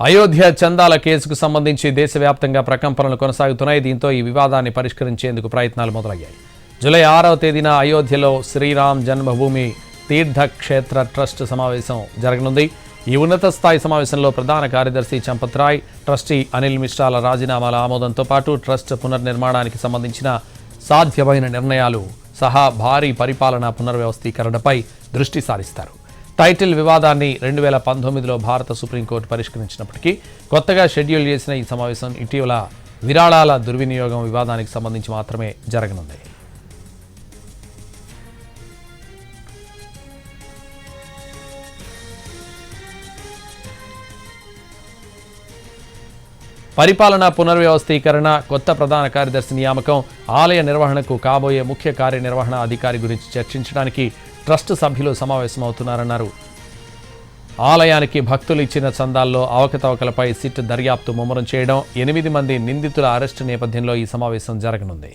అయోధ్య చందాల కేసుకు సంబంధించి దేశవ్యాప్తంగా ప్రకంపనలు కొనసాగుతున్నాయి. దీంతో ఈ వివాదాన్ని పరిష్కరించేందుకు ప్రయత్నాలు మొదలయ్యాయి. జూలై 6వ తేదీన అయోధ్యలో శ్రీరామ్ జన్మభూమి తీర్థక్షేత్ర ట్రస్ట్ సమావేశం జరగనుంది. ఈ ఉన్నత స్థాయి సమావేశంలో ప్రధాన కార్యదర్శి చంపత్ రాయ్, ట్రస్టీ అనిల్ మిశ్రాల రాజీనామాల ఆమోదంతో పాటు ట్రస్ట్ పునర్నిర్మాణానికి సంబంధించిన సాధ్యమైన నిర్ణయాలు సహా భారీ పరిపాలనా పునర్వ్యవస్థీకరణపై దృష్టి సారిస్తారు. టైటిల్ వివాదాన్ని 2019లో భారత సుప్రీంకోర్టు పరిష్కరించినప్పటికీ కొత్తగా షెడ్యూల్ చేసిన ఈ సమావేశం ఇటీవల విరాళాల దుర్వినియోగం వివాదానికి సంబంధించి మాత్రమే జరగనుంది. పరిపాలనా పునర్వ్యవస్థీకరణ, కొత్త ప్రధాన కార్యదర్శి నియామకం, ఆలయ నిర్వహణకు కాబోయే ముఖ్య కార్యనిర్వహణ అధికారి గురించి చర్చించడానికి ట్రస్ట్ సభ్యులు సమావేశమవుతున్నారన్నారు. ఆలయానికి భక్తులు ఇచ్చిన చందాల్లో అవకతవకలపై సిట్ దర్యాప్తు ముమ్మరం చేయడం, 8 మంది నిందితుల అరెస్టు నేపథ్యంలో ఈ సమావేశం జరగనుంది.